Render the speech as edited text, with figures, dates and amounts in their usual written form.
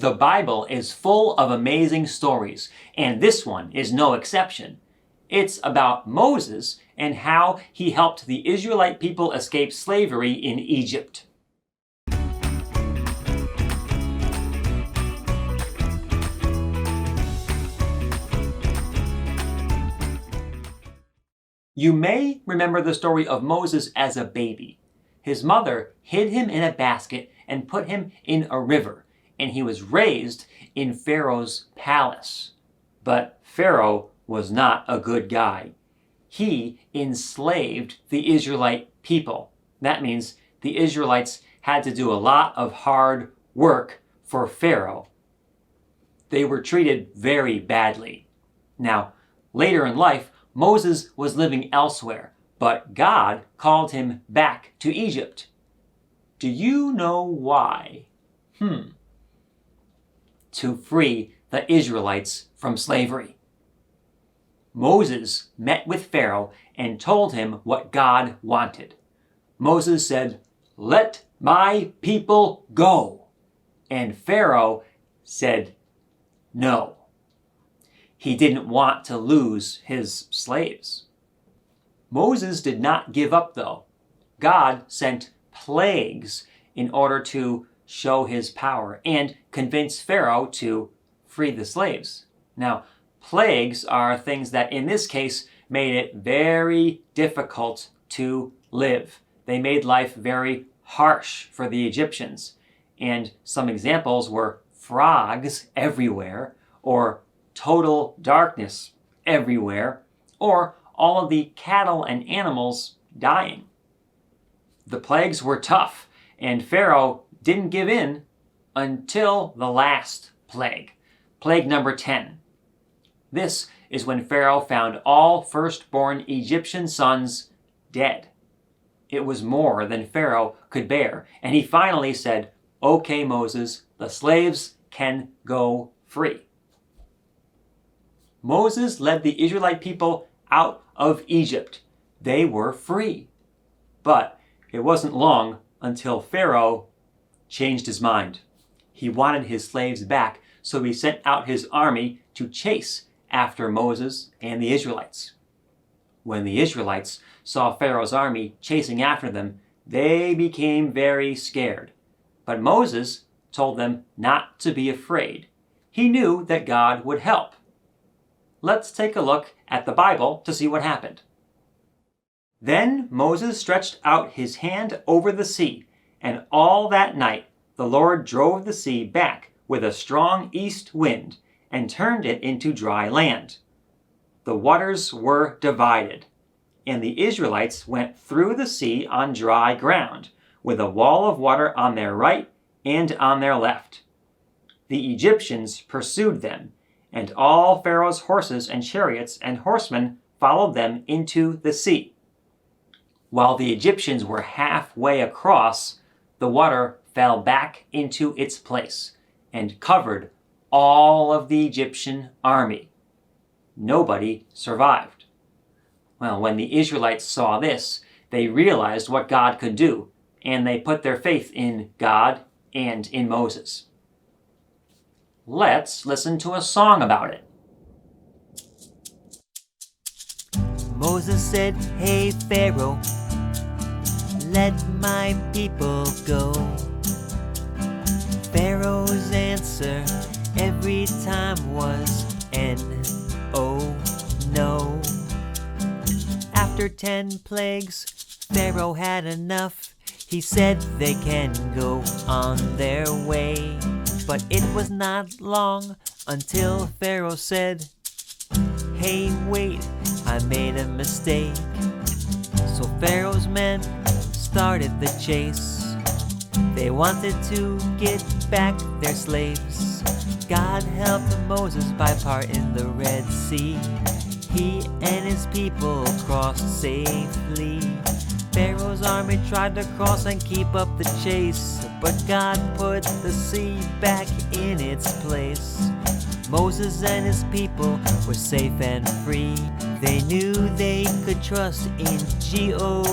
The Bible is full of amazing stories, and this one is no exception. It's about Moses and how he helped the Israelite people escape slavery in Egypt. You may remember the story of Moses as a baby. His mother hid him in a basket and put him in a river, and he was raised in Pharaoh's palace. But Pharaoh was not a good guy. He enslaved the Israelite people. That means the Israelites had to do a lot of hard work for Pharaoh. They were treated very badly. Now, later in life, Moses was living elsewhere, but God called him back to Egypt. Do you know why? To free the Israelites from slavery. Moses met with Pharaoh and told him what God wanted. Moses said, "Let my people go." And Pharaoh said, no. He didn't want to lose his slaves. Moses did not give up, though. God sent plagues in order to show his power and convince Pharaoh to free the slaves. Now, plagues are things that in this case made it very difficult to live. They made life very harsh for the Egyptians. And some examples were frogs everywhere, or total darkness everywhere, or all of the cattle and animals dying. The plagues were tough, and Pharaoh didn't give in until the last plague, plague number 10. This is when Pharaoh found all firstborn Egyptian sons dead. It was more than Pharaoh could bear, and he finally said, "Okay, Moses, the slaves can go free." Moses led the Israelite people out of Egypt. They were free. But it wasn't long until Pharaoh changed his mind. He wanted his slaves back, so he sent out his army to chase after Moses and the Israelites. When the Israelites saw Pharaoh's army chasing after them, they became very scared. But Moses told them not to be afraid. He knew that God would help. Let's take a look at the Bible to see what happened. Then Moses stretched out his hand over the sea, and all that night the Lord drove the sea back with a strong east wind and turned it into dry land. The waters were divided, and the Israelites went through the sea on dry ground, with a wall of water on their right and on their left. The Egyptians pursued them, and all Pharaoh's horses and chariots and horsemen followed them into the sea. While the Egyptians were halfway across, the water fell back into its place and covered all of the Egyptian army. Nobody survived. Well, when the Israelites saw this, they realized what God could do, and they put their faith in God and in Moses. Let's listen to a song about it. Moses said, "Hey Pharaoh, let my people go." Pharaoh's answer every time was "Oh no." After 10 plagues, Pharaoh had enough. He said they can go on their way. But it was not long until Pharaoh said, "Hey, wait, I made a mistake." So Pharaoh's men started the chase. They wanted to get back their slaves. God helped Moses by parting the Red Sea. He and his people crossed safely. Pharaoh's army tried to cross and keep up the chase, but God put the sea back in its place. Moses and his people were safe and free. They knew they could trust in God.